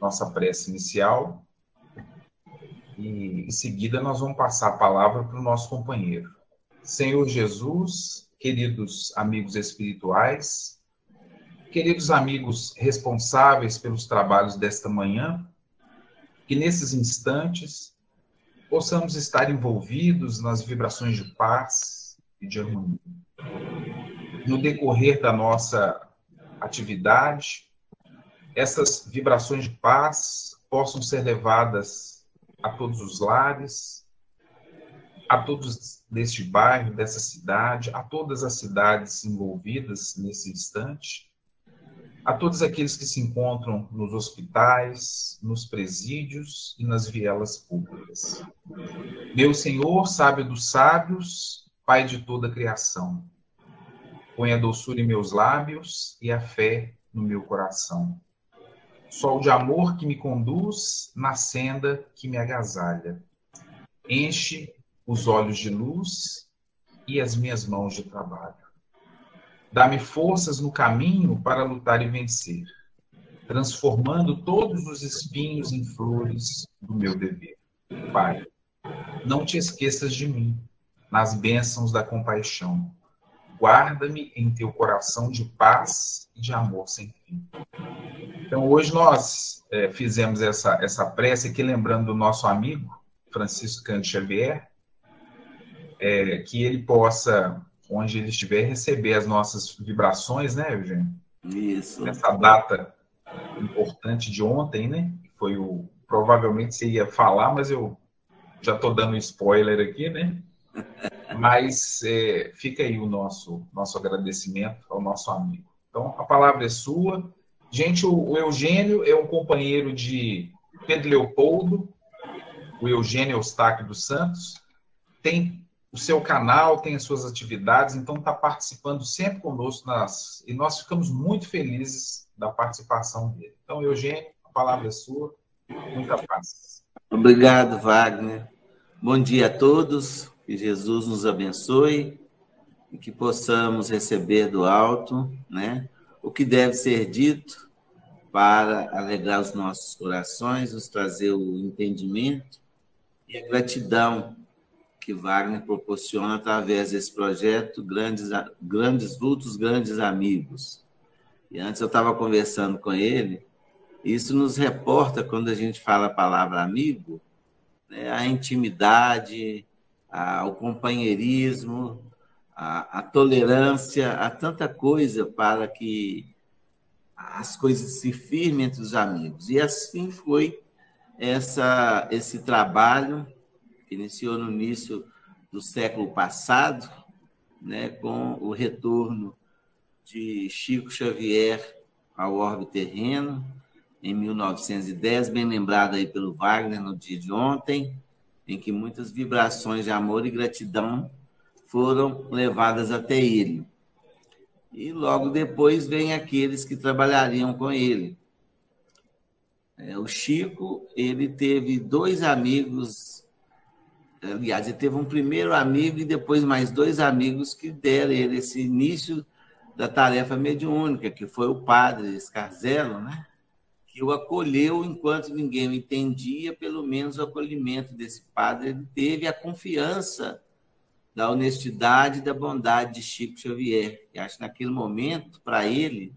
nossa prece inicial e, em seguida, nós vamos passar a palavra para o nosso companheiro. Senhor Jesus, queridos amigos espirituais, queridos amigos responsáveis pelos trabalhos desta manhã, que nesses instantes possamos estar envolvidos nas vibrações de paz e de harmonia. No decorrer da nossa atividade, essas vibrações de paz possam ser levadas a todos os lares, a todos deste bairro, dessa cidade, a todas as cidades envolvidas nesse instante, a todos aqueles que se encontram nos hospitais, nos presídios e nas vielas públicas. Meu Senhor, sábio dos sábios, Pai de toda a criação, põe a doçura em meus lábios e a fé no meu coração. Sol de amor que me conduz na senda que me agasalha. Enche os olhos de luz e as minhas mãos de trabalho. Dá-me forças no caminho para lutar e vencer, transformando todos os espinhos em flores do meu dever. Pai, não te esqueças de mim, nas bênçãos da compaixão. Guarda-me em teu coração de paz e de amor sem fim. Então, hoje nós fizemos essa prece aqui, lembrando do nosso amigo, Francisco Cândido Xavier, que ele possa, onde ele estiver, receber as nossas vibrações, né, Eugênio? Isso. Nessa data importante de ontem, né? Foi provavelmente você ia falar, mas eu já estou dando spoiler aqui, né? Mas fica aí o nosso agradecimento ao nosso amigo. Então, a palavra é sua. Gente, o Eugênio é um companheiro de Pedro Leopoldo, o Eugênio Eustáquio dos Santos, tem o seu canal, tem as suas atividades, então está participando sempre conosco, e nós ficamos muito felizes da participação dele. Então, Eugênio, a palavra é sua. Muita paz. Obrigado, Wagner. Bom dia a todos, que Jesus nos abençoe e que possamos receber do alto, né, o que deve ser dito para alegrar os nossos corações, nos trazer o entendimento e a gratidão que Wagner proporciona através desse projeto Grandes Lutos, Grandes Amigos. E antes eu estava conversando com ele, isso nos reporta, quando a gente fala a palavra amigo, né, a intimidade, o companheirismo, a tolerância, a tanta coisa para que as coisas se firmem entre os amigos. E assim foi esse trabalho que iniciou no início do século passado, né, com o retorno de Chico Xavier ao orbe terreno, em 1910, bem lembrado aí pelo Wagner no dia de ontem, em que muitas vibrações de amor e gratidão foram levadas até ele. E logo depois vem aqueles que trabalhariam com ele. O Chico, ele teve dois amigos, aliás, ele teve um primeiro amigo e depois mais dois amigos que deram ele esse início da tarefa mediúnica, que foi o padre Scarzelo, né? Que o acolheu enquanto ninguém o entendia, pelo menos o acolhimento desse padre, ele teve a confiança da honestidade e da bondade de Chico Xavier, que acho que naquele momento, para ele,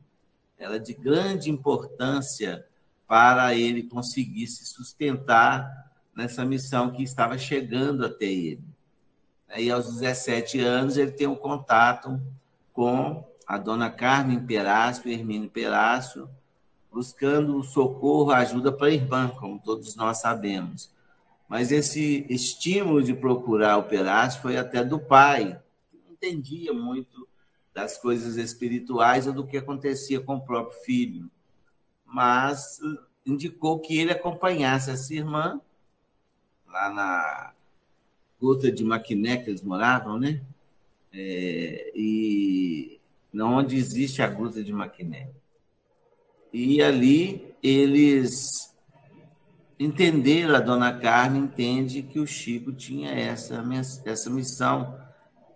era de grande importância para ele conseguir se sustentar nessa missão que estava chegando até ele. Aí, aos 17 anos, ele tem um contato com a dona Carmen Perácio, Hermínio Perácio, buscando o socorro, a ajuda para a irmã, como todos nós sabemos. Mas esse estímulo de procurar o Perácio foi até do pai, que não entendia muito das coisas espirituais ou do que acontecia com o próprio filho, mas indicou que ele acompanhasse essa irmã lá na Gruta de Maquiné, que eles moravam, né? E onde existe a Gruta de Maquiné. E ali eles entenderam, a dona Carmen entende que o Chico tinha essa missão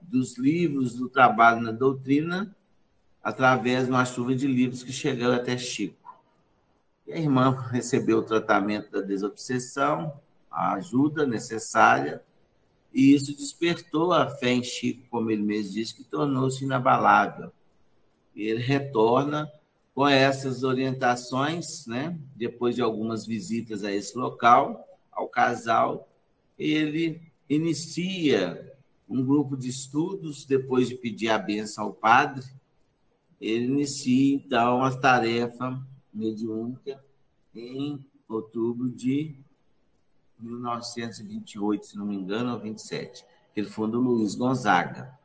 dos livros do trabalho na doutrina, através de uma chuva de livros que chegaram até Chico. E a irmã recebeu o tratamento da desobsessão, a ajuda necessária, e isso despertou a fé em Chico, como ele mesmo disse, que tornou-se inabalável. E ele retorna com essas orientações, né? Depois de algumas visitas a esse local, ao casal, ele inicia um grupo de estudos, depois de pedir a bênção ao padre, ele inicia, então, a tarefa mediúnica em outubro de 1928, se não me engano, ou 27. Ele funda o Luiz Gonzaga.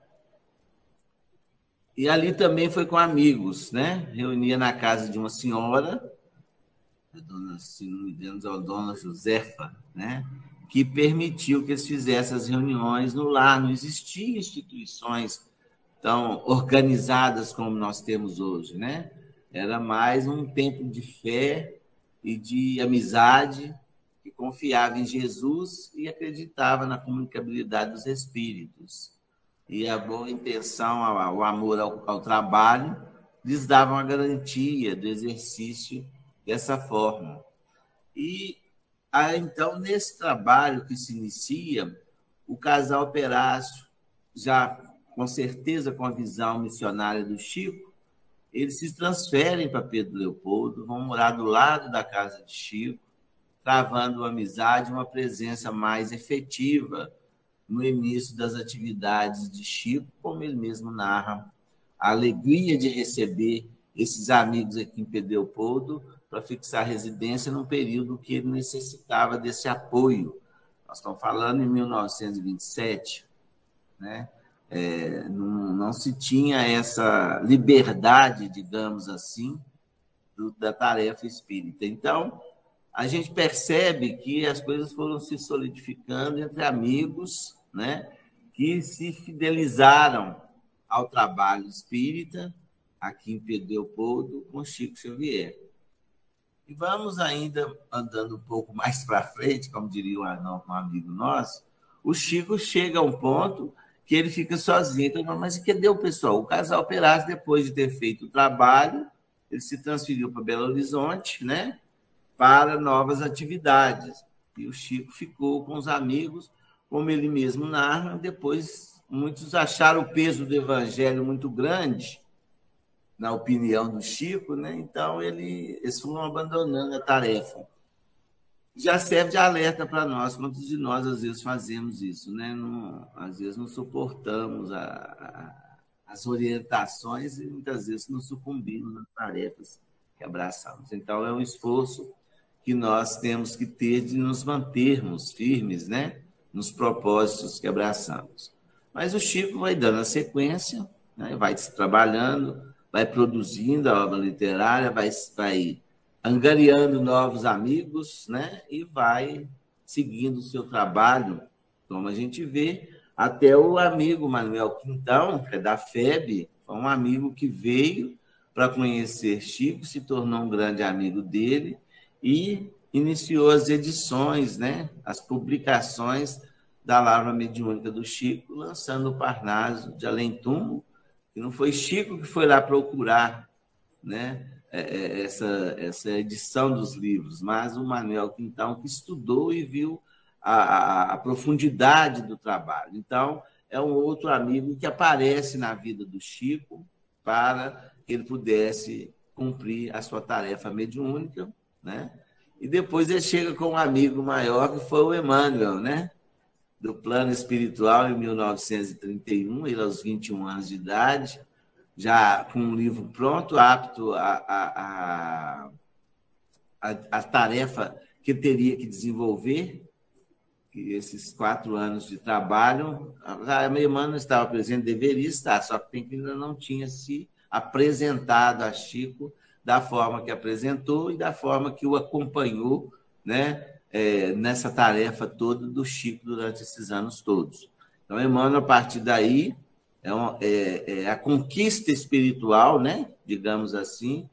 E ali também foi com amigos, né? Reunia na casa de uma senhora, se não me engano, a dona Josefa, né? Que permitiu que eles fizessem as reuniões no lar. Não existiam instituições tão organizadas como nós temos hoje, né? Era mais um tempo de fé e de amizade, que confiava em Jesus e acreditava na comunicabilidade dos espíritos. E a boa intenção, o amor ao trabalho, lhes dava uma garantia do exercício dessa forma. E, então, nesse trabalho que se inicia, o casal Perácio, já com certeza com a visão missionária do Chico, eles se transferem para Pedro Leopoldo, vão morar do lado da casa de Chico, travando uma amizade, uma presença mais efetiva no início das atividades de Chico, como ele mesmo narra, a alegria de receber esses amigos aqui em Pedro Leopoldo para fixar residência num período que ele necessitava desse apoio. Nós estamos falando em 1927, né? Não se tinha essa liberdade, digamos assim, da tarefa espírita. Então, a gente percebe que as coisas foram se solidificando entre amigos, né, que se fidelizaram ao trabalho espírita, aqui em Pedro Leopoldo, com Chico Xavier. E vamos ainda andando um pouco mais para frente, como diria um amigo nosso, o Chico chega a um ponto que ele fica sozinho. Então, mas cadê o pessoal? O casal Perácio, depois de ter feito o trabalho, ele se transferiu para Belo Horizonte, né, para novas atividades. E o Chico ficou com os amigos, como ele mesmo narra. Depois, muitos acharam o peso do evangelho muito grande, na opinião do Chico, né? Então, eles foram abandonando a tarefa. Já serve de alerta para nós, quantos de nós, às vezes, fazemos isso, né? Às vezes, não suportamos as orientações e, muitas vezes, não sucumbimos nas tarefas que abraçamos. Então, é um esforço que nós temos que ter de nos mantermos firmes, né, nos propósitos que abraçamos. Mas o Chico vai dando a sequência, né, vai trabalhando, vai produzindo a obra literária, vai angariando novos amigos, né, e vai seguindo o seu trabalho, como a gente vê, até o amigo Manuel Quintão, que é da FEB, foi um amigo que veio para conhecer Chico, se tornou um grande amigo dele, e iniciou as edições, né, as publicações da Lavra Mediúnica do Chico, lançando o Parnaso de Além Túmulo, que não foi Chico que foi lá procurar, né, essa edição dos livros, mas o Manuel Quintão, que estudou e viu a profundidade do trabalho. Então, é um outro amigo que aparece na vida do Chico para que ele pudesse cumprir a sua tarefa mediúnica, né? E depois ele chega com um amigo maior, que foi o Emmanuel, né? Do plano espiritual, em 1931, ele aos 21 anos de idade, já com um livro pronto, apto a tarefa que teria que desenvolver, que esses 4 anos de trabalho. A Emmanuel estava presente, deveria estar, só que ainda não tinha se apresentado a Chico da forma que apresentou e da forma que o acompanhou, né, nessa tarefa toda do Chico durante esses anos todos. Então, Emmanuel, a partir daí, a conquista espiritual, né, digamos assim,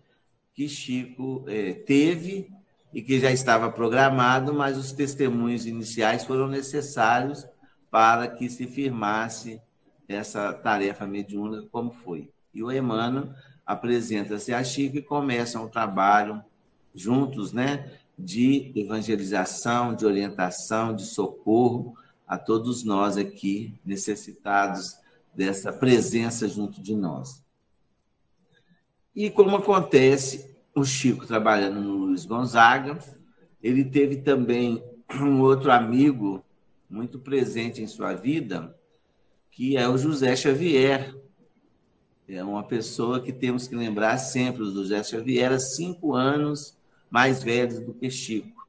que Chico teve e que já estava programado, mas os testemunhos iniciais foram necessários para que se firmasse essa tarefa mediúnica como foi. E o Emmanuel apresenta-se a Chico e começa um trabalho juntos, né, de evangelização, de orientação, de socorro a todos nós aqui necessitados dessa presença junto de nós. E como acontece, o Chico trabalhando no Luiz Gonzaga, ele teve também um outro amigo muito presente em sua vida, que é o José Xavier. É uma pessoa que temos que lembrar sempre. O José Xavier era 5 anos mais velho do que Chico.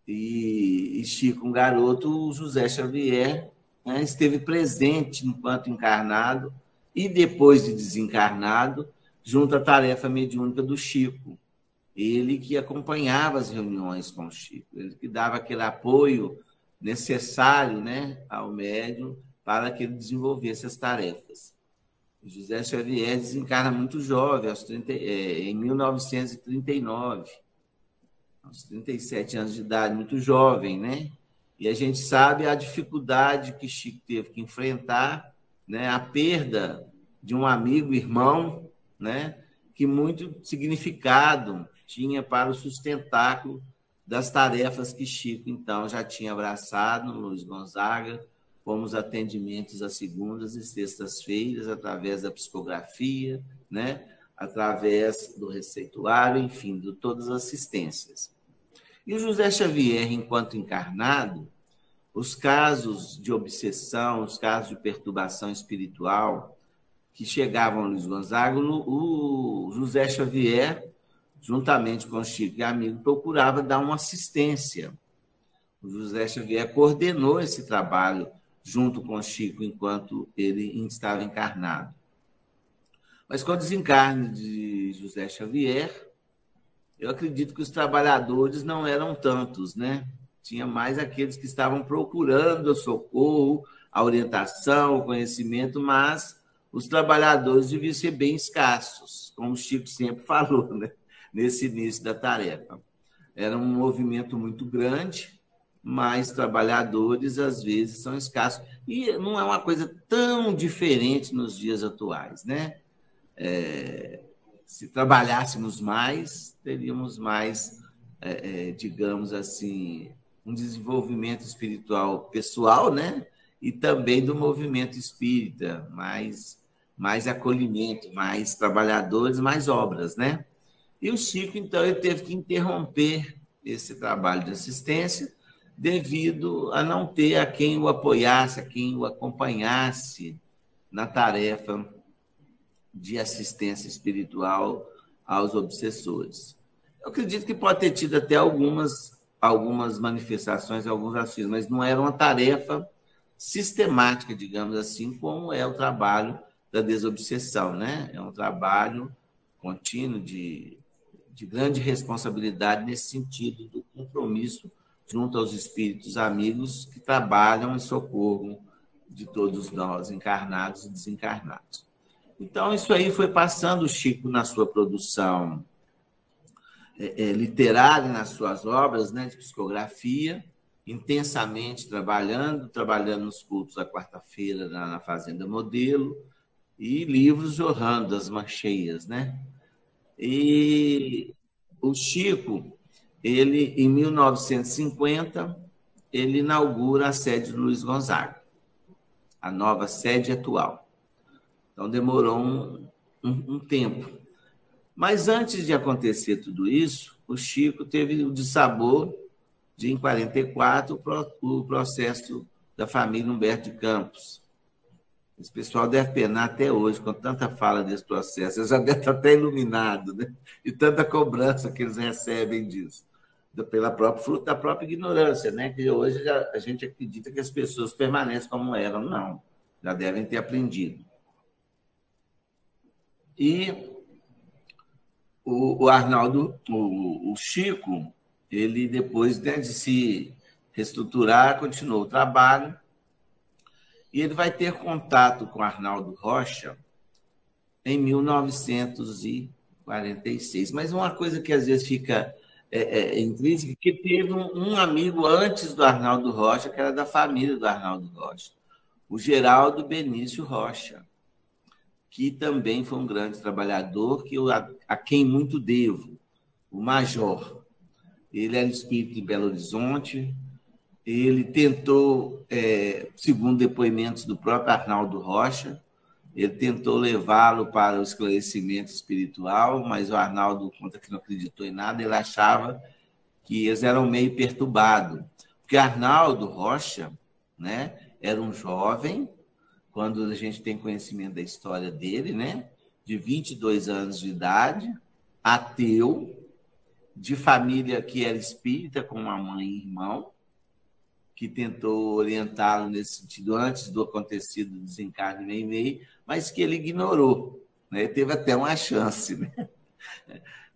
E Chico, um garoto, o José Xavier, né, esteve presente enquanto encarnado e depois de desencarnado, junto à tarefa mediúnica do Chico. Ele que acompanhava as reuniões com o Chico, ele que dava aquele apoio necessário, né, ao médium para que ele desenvolvesse as tarefas. O José Xavier desencarna muito jovem, em 1939, aos 37 anos de idade, muito jovem, né? E a gente sabe a dificuldade que Chico teve que enfrentar, né, a perda de um amigo, irmão, né, que muito significado tinha para o sustentáculo das tarefas que Chico, então, já tinha abraçado no Luiz Gonzaga, como os atendimentos às segundas e sextas-feiras, através da psicografia, né, através do receituário, enfim, de todas as assistências. E o José Xavier, enquanto encarnado, os casos de obsessão, os casos de perturbação espiritual que chegavam ao Luiz Gonzaga, o José Xavier, juntamente com o Chico e amigo, procurava dar uma assistência. O José Xavier coordenou esse trabalho junto com o Chico enquanto ele estava encarnado. Mas com o desencarne de José Xavier, eu acredito que os trabalhadores não eram tantos, né? Tinha mais aqueles que estavam procurando o socorro, a orientação, o conhecimento, mas os trabalhadores deviam ser bem escassos, como o Chico sempre falou, né, nesse início da tarefa. Era um movimento muito grande, mas trabalhadores, às vezes, são escassos. E não é uma coisa tão diferente nos dias atuais, né? Se trabalhássemos mais, teríamos mais, digamos assim, um desenvolvimento espiritual pessoal, né? E também do movimento espírita, mais acolhimento, mais trabalhadores, mais obras, né? E o Chico, então, ele teve que interromper esse trabalho de assistência devido a não ter a quem o apoiasse, a quem o acompanhasse na tarefa de assistência espiritual aos obsessores. Eu acredito que pode ter tido até algumas manifestações, alguns auxílios, mas não era uma tarefa sistemática, digamos assim, como é o trabalho da desobsessão, né? É um trabalho contínuo de grande responsabilidade nesse sentido do compromisso junto aos espíritos amigos que trabalham em socorro de todos nós, encarnados e desencarnados. Então, isso aí foi passando o Chico na sua produção literária, nas suas obras, né, de psicografia, intensamente trabalhando nos cultos da quarta-feira na Fazenda Modelo, e livros jorrando das mancheias, né? E o Chico, ele, em 1950, ele inaugura a sede do Luiz Gonzaga, a nova sede atual. Então, demorou um tempo. Mas, antes de acontecer tudo isso, o Chico teve o dissabor de, em 1944, o processo da família Humberto de Campos. Esse pessoal deve penar até hoje, com tanta fala desse processo. Eles já devem estar até iluminados, né? E tanta cobrança que eles recebem disso, fruto da própria ignorância, né? Que hoje a gente acredita que as pessoas permanecem como eram. Não, já devem ter aprendido. E o Arnaldo, o Chico, ele, depois, né, de se reestruturar, continuou o trabalho, e ele vai ter contato com Arnaldo Rocha em 1946. Mas uma coisa que às vezes fica intrínseca, que teve um amigo antes do Arnaldo Rocha, que era da família do Arnaldo Rocha, o Geraldo Benício Rocha, que também foi um grande trabalhador, a quem muito devo. o Major. Ele era espírita em Belo Horizonte. Ele tentou, segundo depoimentos do próprio Arnaldo Rocha, ele tentou levá-lo para o esclarecimento espiritual, mas o Arnaldo conta que não acreditou em nada, ele achava que eles eram meio perturbados. Porque Arnaldo Rocha, né, era um jovem, quando a gente tem conhecimento da história dele, né, de 22 anos de idade, ateu, de família que era espírita, com uma mãe e irmão, que tentou orientá-lo nesse sentido antes do acontecido desencarne de Meimei, mas que ele ignorou, né? Teve até uma chance, né,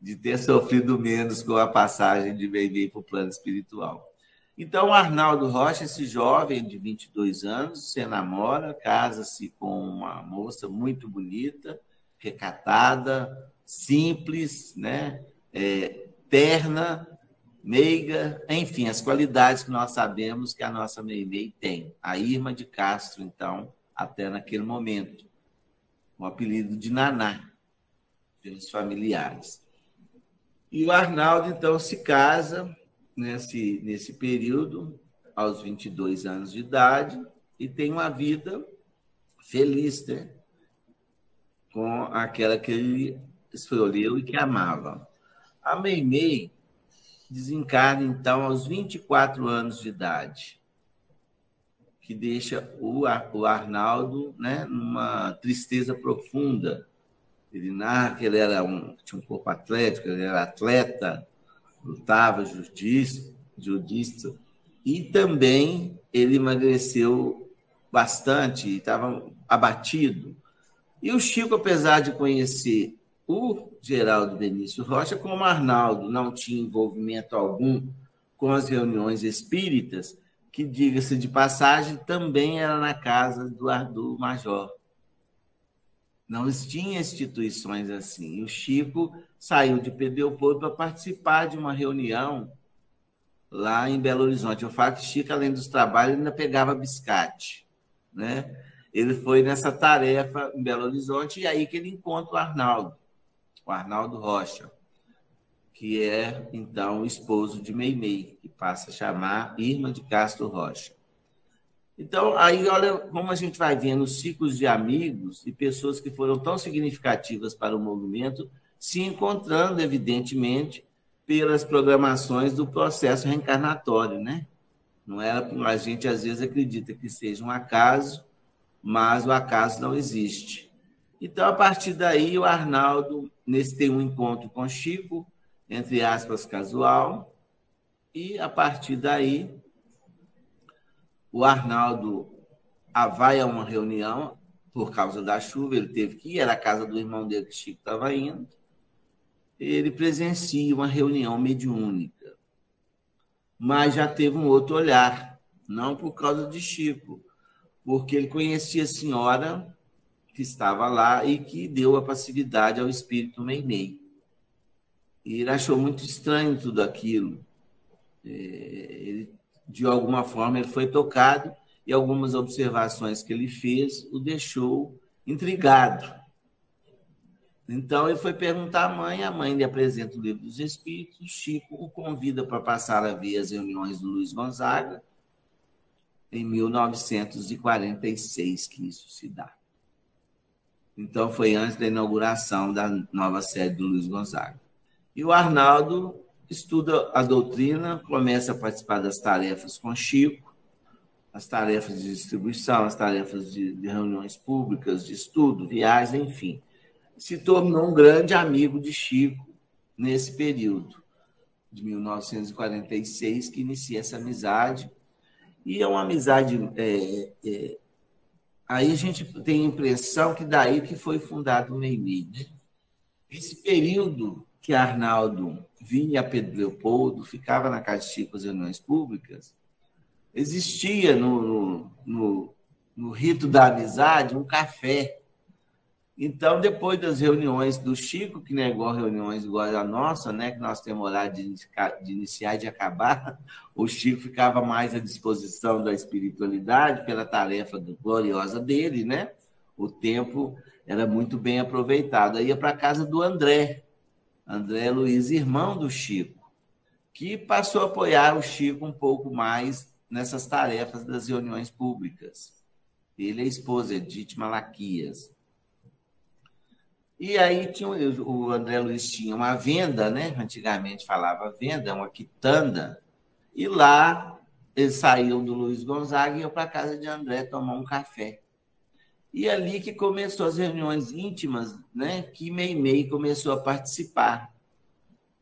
de ter sofrido menos com a passagem de Meimei para o plano espiritual. Então, o Arnaldo Rocha, esse jovem de 22 anos, se namora, casa-se com uma moça muito bonita, recatada, simples, né, terna, meiga, enfim, as qualidades que nós sabemos que a nossa Meimei tem. A Irma de Castro, então, até naquele momento, o apelido de Naná, pelos familiares. E o Arnaldo, então, se casa nesse período, aos 22 anos de idade, e tem uma vida feliz, né, com aquela que ele escolheu e que amava. A Meimei desencarna, então, aos 24 anos de idade, que deixa o Arnaldo, né, numa tristeza profunda. Ele narra que ele tinha um corpo atlético, ele era atleta, lutava, judista, e também ele emagreceu bastante, estava abatido. E o Chico, apesar de conhecer o Geraldo Benício Rocha, como Arnaldo não tinha envolvimento algum com as reuniões espíritas, que, diga-se de passagem, também era na casa do Major. Não tinha instituições assim. E o Chico saiu de Pedro Leopoldo para participar de uma reunião lá em Belo Horizonte. Eu falo que Chico, além dos trabalhos, ainda pegava biscate, né? Ele foi nessa tarefa em Belo Horizonte, e aí que ele encontra o Arnaldo Rocha, que é, então, o esposo de Meimei, que passa a chamar Irma de Castro Rocha. Então, aí, olha como a gente vai vendo os ciclos de amigos e pessoas que foram tão significativas para o movimento se encontrando, evidentemente, pelas programações do processo reencarnatório, né? Não era, a gente às vezes acredita que seja um acaso, mas o acaso não existe. Então, a partir daí, o Arnaldo tem um encontro com Chico, entre aspas, casual, e a partir daí o Arnaldo vai a uma reunião por causa da chuva, ele teve que ir, era a casa do irmão dele que Chico estava indo. Ele presencia uma reunião mediúnica, mas já teve um outro olhar, não por causa de Chico, porque ele conhecia a senhora que estava lá e que deu a passividade ao espírito Meimei. E ele achou muito estranho tudo aquilo. De alguma forma, ele foi tocado e algumas observações que ele fez o deixou intrigado. Então, ele foi perguntar à mãe, a mãe lhe apresenta o Livro dos Espíritos, Chico o convida para passar a ver as reuniões do Luiz Gonzaga, em 1946 que isso se dá. Então, foi antes da inauguração da nova sede do Luiz Gonzaga. E o Arnaldo estuda a doutrina, começa a participar das tarefas com Chico, as tarefas de distribuição, as tarefas de reuniões públicas, de estudo, viagens, enfim. Se tornou um grande amigo de Chico nesse período, de 1946, que inicia essa amizade. E é uma amizade... aí a gente tem a impressão que daí que foi fundado o Meimei, né? Esse período que Arnaldo vinha a Pedro Leopoldo, ficava na casa de Chico as reuniões públicas, existia no rito da amizade um café. Então, depois das reuniões do Chico, que não é igual reuniões igual a nossa, né, que nós temos horário de iniciar e de acabar, o Chico ficava mais à disposição da espiritualidade pela tarefa gloriosa dele, né? O tempo era muito bem aproveitado. Aí ia para a casa do André André Luiz, irmão do Chico, que passou a apoiar o Chico um pouco mais nessas tarefas das reuniões públicas. Ele e a esposa, Edith Malaquias. E aí o André Luiz tinha uma venda, né? Antigamente falava venda, uma quitanda, e lá eles saíam do Luiz Gonzaga e iam para a casa de André tomar um café. E ali que começou as reuniões íntimas, né? Que Meimei começou a participar.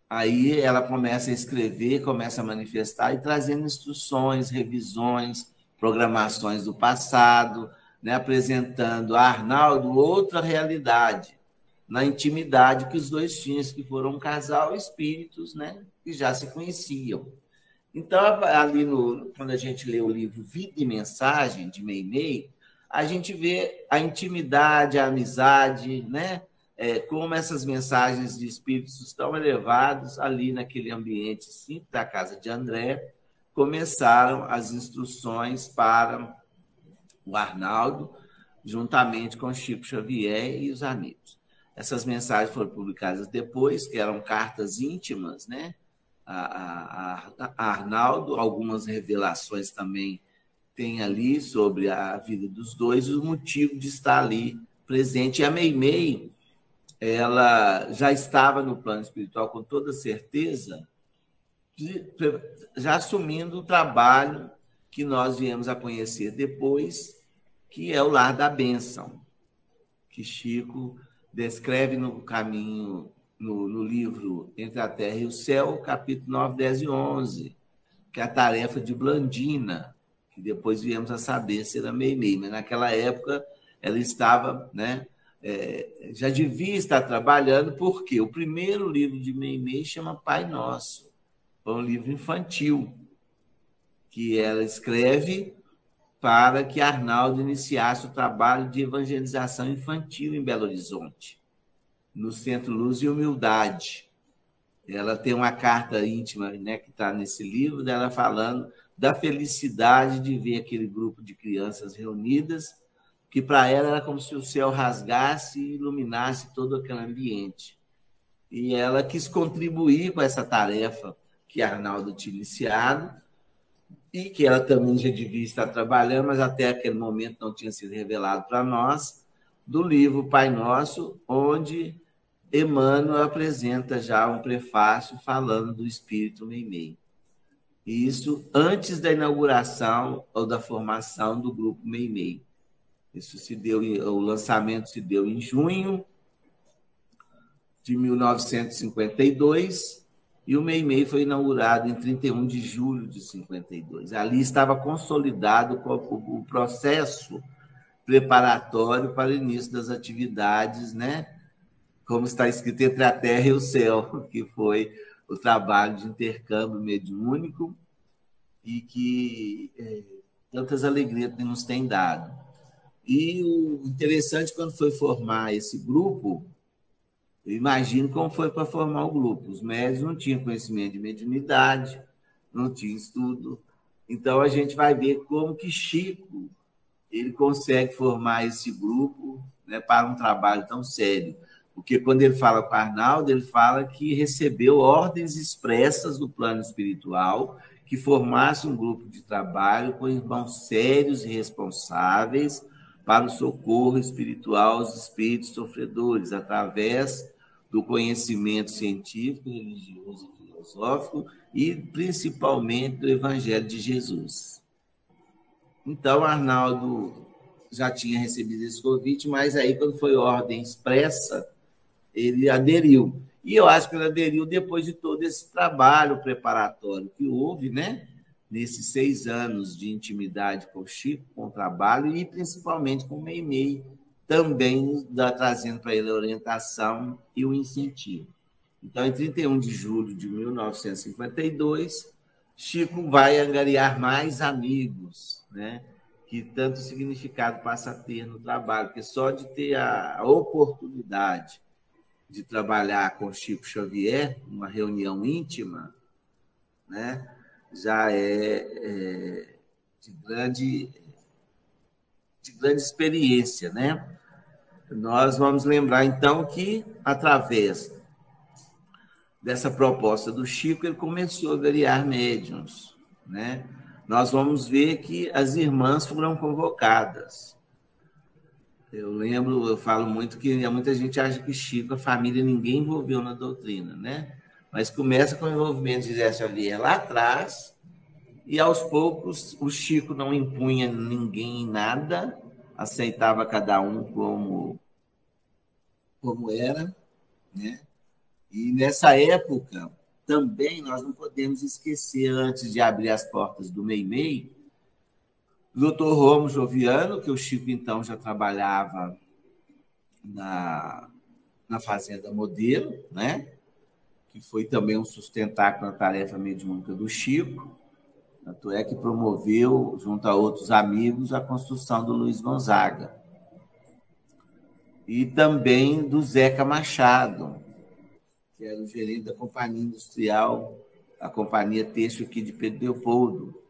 Aí ela começa a escrever, começa a manifestar e trazendo instruções, revisões, programações do passado, né? Apresentando a Arnaldo outra realidade, na intimidade que os dois tinham, que foram um casal espíritos, né? Que já se conheciam. Então, ali quando a gente lê o livro Vida e Mensagem, de Meimei, a gente vê a intimidade, a amizade, né? Como essas mensagens de espíritos estão elevados ali naquele ambiente simples da casa de André, começaram as instruções para o Arnaldo, juntamente com Chico Xavier e os amigos. Essas mensagens foram publicadas depois, que eram cartas íntimas, né? A Arnaldo, algumas revelações também tem ali sobre a vida dos dois, o motivo de estar ali presente. E a Meimei, ela já estava no plano espiritual com toda certeza, já assumindo o trabalho que nós viemos a conhecer depois, que é o Lar da Bênção, que Chico descreve no caminho, no livro Entre a Terra e o Céu, capítulo 9, 10 e 11, que é a tarefa de Blandina, que depois viemos a saber se era Meimei, mas naquela época ela estava, né, já devia estar trabalhando, porque o primeiro livro de Meimei chama Pai Nosso, foi um livro infantil, que ela escreve para que Arnaldo iniciasse o trabalho de evangelização infantil em Belo Horizonte, no Centro Luz e Humildade. Ela tem uma carta íntima, né, que está nesse livro, dela falando da felicidade de ver aquele grupo de crianças reunidas, que para ela era como se o céu rasgasse e iluminasse todo aquele ambiente. E ela quis contribuir com essa tarefa que Arnaldo tinha iniciado, e que ela também já devia estar trabalhando, mas até aquele momento não tinha sido revelado para nós, do livro Pai Nosso, onde Emmanuel apresenta já um prefácio falando do espírito Meimei. Isso antes da inauguração ou da formação do grupo Meimei. Isso se deu, o lançamento se deu em junho de 1952 e o Meimei foi inaugurado em 31 de julho de 52. Ali estava consolidado o processo preparatório para o início das atividades, né? Como está escrito Entre a Terra e o Céu, que foi o trabalho de intercâmbio mediúnico e que tantas alegrias nos tem dado. E o interessante, quando foi formar esse grupo, eu imagino como foi para formar o grupo. Os médios não tinham conhecimento de mediunidade, não tinham estudo. Então, a gente vai ver como que Chico ele consegue formar esse grupo, né, para um trabalho tão sério. Porque quando ele fala com Arnaldo, ele fala que recebeu ordens expressas do plano espiritual que formasse um grupo de trabalho com irmãos sérios e responsáveis para o socorro espiritual aos espíritos sofredores, através do conhecimento científico, religioso e filosófico, e principalmente do Evangelho de Jesus. Então, Arnaldo já tinha recebido esse convite, mas aí, quando foi ordem expressa, ele aderiu. E eu acho que ele aderiu depois de todo esse trabalho preparatório que houve, né? Nesses 6 anos de intimidade com o Chico, com o trabalho, e principalmente com o Meimei, também trazendo para ele a orientação e o incentivo. Então, em 31 de julho de 1952, Chico vai angariar mais amigos, né? Que tanto significado passa a ter no trabalho, porque só de ter a oportunidade de trabalhar com Chico Xavier, uma reunião íntima, né? Já é de grande experiência, né? Nós vamos lembrar, então, que, através dessa proposta do Chico, ele começou a variar médiuns, né? Nós vamos ver que as irmãs foram convocadas. Eu falo muito que muita gente acha que Chico, a família, ninguém envolveu na doutrina, né? Mas começa com o envolvimento de Zé Xavier lá atrás, e aos poucos o Chico não impunha ninguém em nada, aceitava cada um como era, né? E nessa época, também nós não podemos esquecer, antes de abrir as portas do Meimei, o doutor Romo Joviano, que o Chico então já trabalhava na Fazenda Modelo, né? Que foi também um sustentáculo na tarefa mediúnica do Chico, tanto é que promoveu, junto a outros amigos, a construção do Luiz Gonzaga. E também do Zeca Machado, que era o gerente da Companhia Industrial, a Companhia Têxtil aqui de Pedro Leopoldo,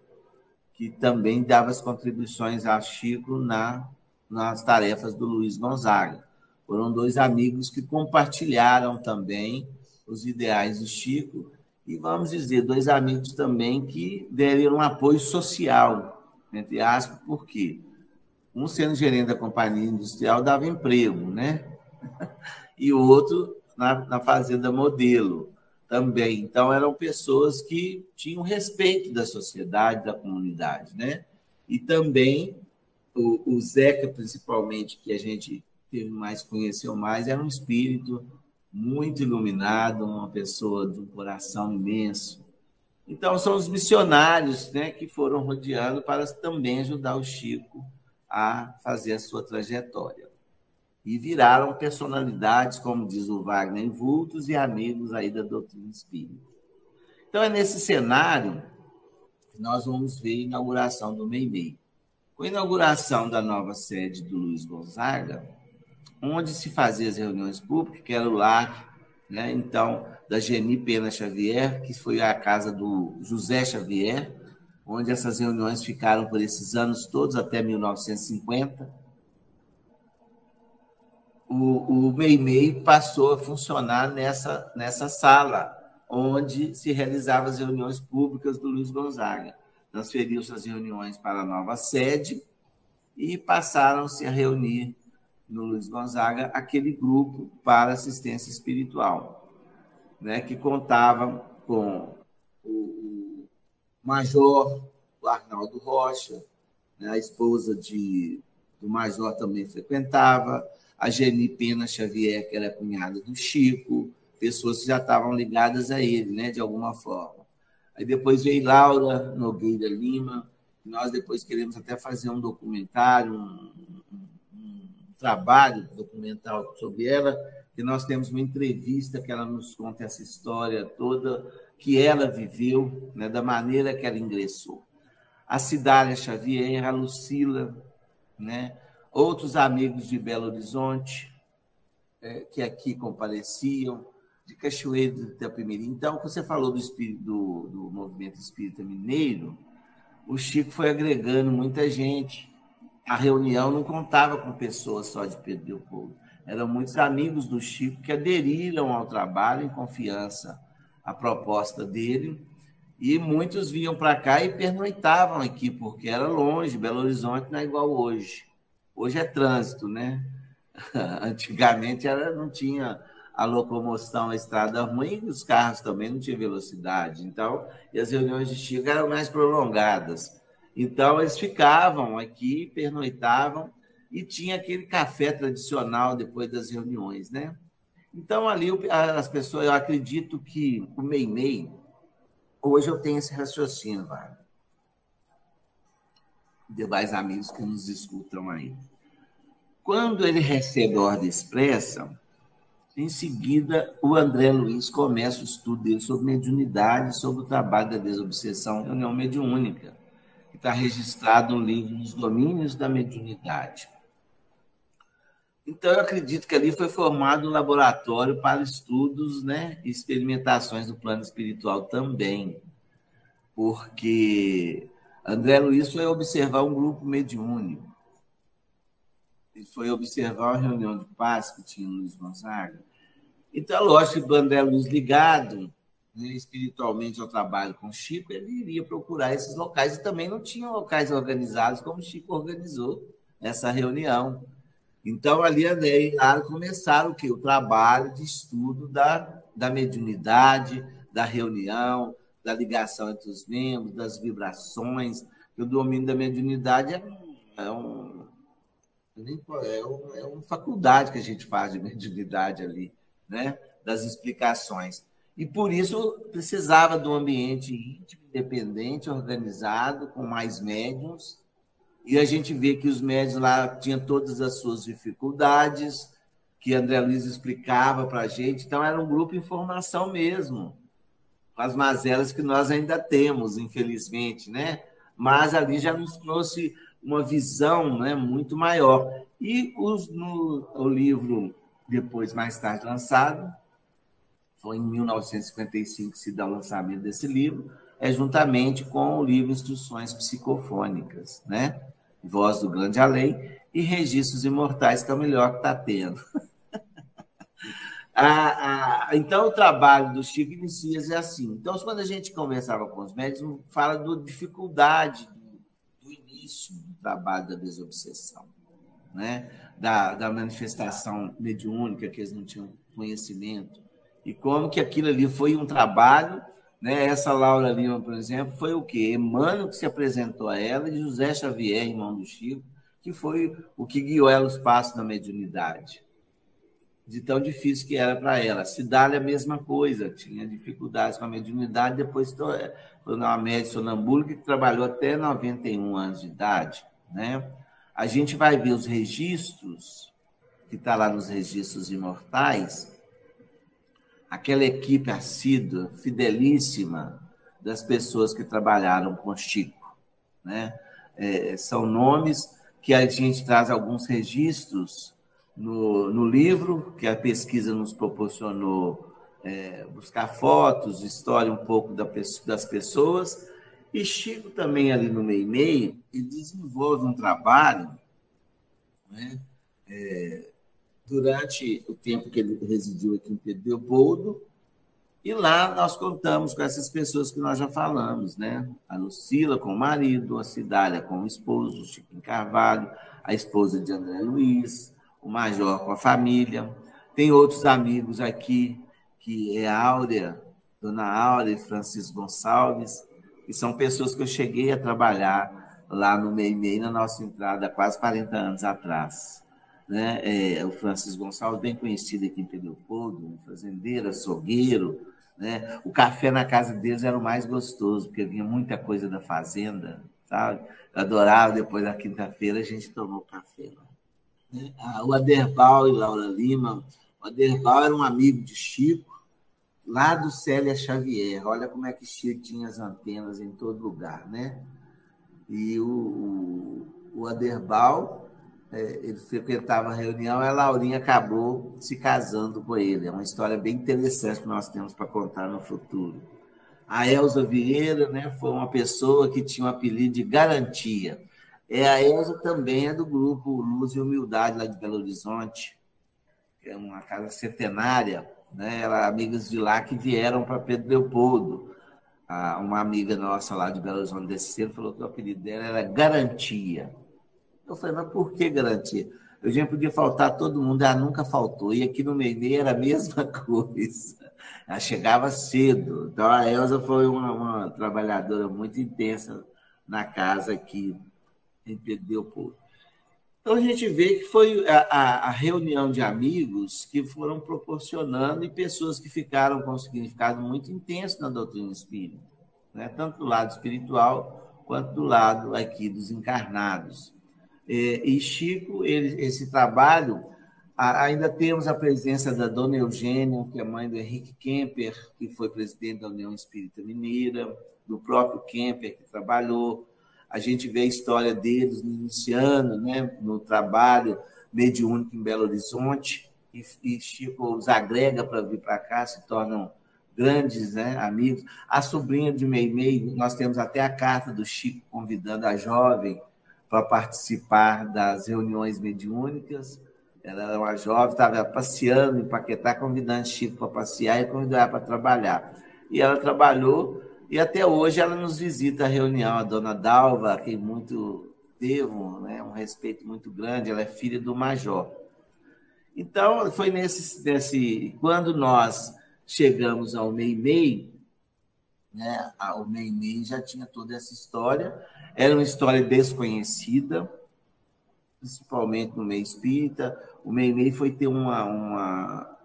que também dava as contribuições a Chico nas tarefas do Luiz Gonzaga. Foram dois amigos que compartilharam também os ideais do Chico, e, vamos dizer, dois amigos também que deram um apoio social, entre aspas, por quê? Um, sendo gerente da Companhia Industrial, dava emprego, né? E o outro na Fazenda Modelo também. Então, eram pessoas que tinham respeito da sociedade, da comunidade, né? E também o Zeca, principalmente, que a gente conheceu mais, era um espírito muito iluminado, uma pessoa de um coração imenso. Então, são os missionários, né, que foram rodeando para também ajudar o Chico a fazer a sua trajetória. E viraram personalidades, como diz o Wagner, vultos e amigos aí da doutrina espírita. Então, é nesse cenário que nós vamos ver a inauguração do Meimei. Com a inauguração da nova sede do Luiz Gonzaga, onde se fazia as reuniões públicas, que era o lar, né, então, da Geni Pena Xavier, que foi a casa do José Xavier, onde essas reuniões ficaram por esses anos todos, até 1950. O Meimei passou a funcionar nessa sala, onde se realizavam as reuniões públicas do Luiz Gonzaga. Transferiu-se as reuniões para a nova sede e passaram-se a reunir no Luiz Gonzaga aquele grupo para assistência espiritual, né, que contava com o Major, o Arnaldo Rocha, né, a esposa do Major também frequentava, a Geni Pena Xavier, que era cunhada do Chico, pessoas que já estavam ligadas a ele, né, de alguma forma. Aí depois veio Laura Nogueira Lima, e nós depois queremos até fazer um documentário, um trabalho documental sobre ela, que nós temos uma entrevista que ela nos conta essa história toda, que ela viveu, né, da maneira que ela ingressou. A Cidália Xavier, a Lucila, né, outros amigos de Belo Horizonte, que aqui compareciam, de Cachoeiro de Itapemirim. Então, quando você falou do movimento espírita mineiro, o Chico foi agregando muita gente. A reunião não contava com pessoas só de Pedro Leopoldo. Eram muitos amigos do Chico que aderiram ao trabalho em confiança à proposta dele, e muitos vinham para cá e pernoitavam aqui, porque era longe, Belo Horizonte não é igual hoje. Hoje é trânsito, né? Antigamente não tinha a locomoção, a estrada ruim, e os carros também não tinham velocidade. Então, e as reuniões de Chico eram mais prolongadas. Então, eles ficavam aqui, pernoitavam, e tinha aquele café tradicional depois das reuniões, né? Então, ali, as pessoas, eu acredito que o Meimei, hoje eu tenho esse raciocínio, Wagner, demais amigos que nos escutam aí. Quando ele recebe a ordem expressa, em seguida, o André Luiz começa o estudo dele sobre mediunidade, sobre o trabalho da desobsessão, reunião mediúnica, que está registrado no livro Nos Domínios da Mediunidade. Então, eu acredito que ali foi formado um laboratório para estudos, né, e experimentações do plano espiritual também, porque André Luiz foi observar um grupo mediúnico. Ele foi observar uma reunião de paz que tinha no Luiz Gonzaga, Então, lógico que o André Luiz ligado, né, espiritualmente ao trabalho com o Chico, ele iria procurar esses locais, e também não tinham locais organizados como o Chico organizou essa reunião. Então, ali André e Lara começaram o quê? O trabalho de estudo da mediunidade, da reunião, da ligação entre os membros, das vibrações, que o domínio da mediunidade é uma faculdade que a gente faz de mediunidade ali, né? Das explicações. E, por isso, precisava de um ambiente íntimo, independente, organizado, com mais médiuns. E a gente vê que os médiuns lá tinham todas as suas dificuldades, que André Luiz explicava para a gente. Então, era um grupo em formação mesmo, com as mazelas que nós ainda temos, infelizmente, né? Mas ali já nos trouxe uma visão, né, muito maior. E o livro, depois, mais tarde lançado, foi em 1955 que se dá o lançamento desse livro, juntamente com o livro Instruções Psicofônicas, né? Voz do Grande Além e Registros Imortais, que é o melhor que está tendo. Então, o trabalho do Chico inicia assim. Então, quando a gente conversava com os médicos, fala da dificuldade do início do trabalho da desobsessão, né? Da manifestação mediúnica, que eles não tinham conhecimento, e como que aquilo ali foi um trabalho, né? Essa Laura Lima, por exemplo, foi o quê? Emmanuel que se apresentou a ela, e José Xavier, irmão do Chico, que foi o que guiou ela os passos da mediunidade, de tão difícil que era para ela. Cidália, a mesma coisa, tinha dificuldades com a mediunidade, depois foi uma médium sonambúlica que trabalhou até 91 anos de idade, né? A gente vai ver os registros, que está lá nos registros imortais, aquela equipe assídua, fidelíssima, das pessoas que trabalharam com Chico, né? São nomes que a gente traz alguns registros no livro, que a pesquisa nos proporcionou buscar fotos, história um pouco das pessoas, e Chico também ali no meio, ele desenvolve um trabalho, né? Durante o tempo que ele residiu aqui em Pedro Leopoldo, e lá nós contamos com essas pessoas que nós já falamos, né? A Lucila com o marido, a Cidália com o esposo, o Chiquinho Carvalho, a esposa de André Luiz, o Major com a família. Tem outros amigos aqui, que é a Áurea, Dona Áurea e Francisco Gonçalves, que são pessoas que eu cheguei a trabalhar lá no Meimei, na nossa entrada, há quase 40 anos atrás. Né? O Francisco Gonçalves, bem conhecido aqui em Pedro Leopoldo, um fazendeiro, açougueiro, né? O café na casa deles era o mais gostoso, porque vinha muita coisa da fazenda, sabe? Eu adorava, depois da quinta-feira a gente tomou café lá. Né? O Aderbal e Laura Lima. O Aderbal era um amigo de Chico, lá do Célia Xavier. Olha como é que Chico tinha as antenas em todo lugar, né? E o Aderbal, ele frequentava a reunião, e a Laurinha acabou se casando com ele. É uma história bem interessante que nós temos para contar no futuro. A Elza Vieira, né, foi uma pessoa que tinha um apelido de Garantia. A Elza também é do grupo Luz e Humildade, lá de Belo Horizonte, que é uma casa centenária, né? Ela, amigas de lá que vieram para Pedro Leopoldo. Uma amiga nossa lá de Belo Horizonte desceram, falou que o apelido dela era Garantia. Eu falei, mas por que Garantia? Eu já podia faltar todo mundo, ela nunca faltou. E aqui no Meimei era a mesma coisa. Ela chegava cedo. Então, a Elza foi uma trabalhadora muito intensa na casa aqui em Pedro Leopoldo. Então, a gente vê que foi a reunião de amigos que foram proporcionando, e pessoas que ficaram com um significado muito intenso na doutrina espírita, né? Tanto do lado espiritual quanto do lado aqui dos encarnados. E Chico, esse trabalho, ainda temos a presença da Dona Eugênia, que é mãe do Henrique Kemper, que foi presidente da União Espírita Mineira, do próprio Kemper, que trabalhou. A gente vê a história deles iniciando, né, no trabalho mediúnico em Belo Horizonte, e Chico os agrega para vir para cá, se tornam grandes, né, amigos. A sobrinha de Meimei, nós temos até a carta do Chico convidando a jovem para participar das reuniões mediúnicas. Ela era uma jovem, estava passeando em Paquetá, convidando Chico para passear e convidando ela para trabalhar. E ela trabalhou, e até hoje ela nos visita a reunião. A dona Dalva, a quem muito devo, né, um respeito muito grande, ela é filha do Major. Então, foi quando nós chegamos ao Meimei, né, o Meimei já tinha toda essa história, era uma história desconhecida, principalmente no meio espírita. O Meimei foi ter uma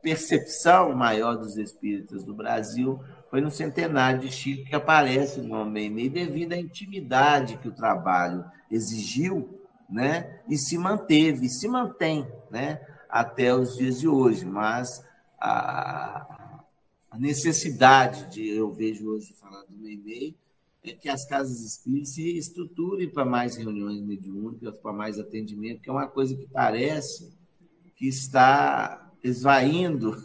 percepção maior dos espíritas do Brasil, foi no centenário de Chico que aparece o nome Meimei, devido à intimidade que o trabalho exigiu, né? E se manteve, e se mantém, né? Até os dias de hoje. Mas a necessidade eu vejo hoje falar do Meimei, é que as casas espíritas se estruturem para mais reuniões mediúnicas, para mais atendimento, que é uma coisa que parece que está esvaindo.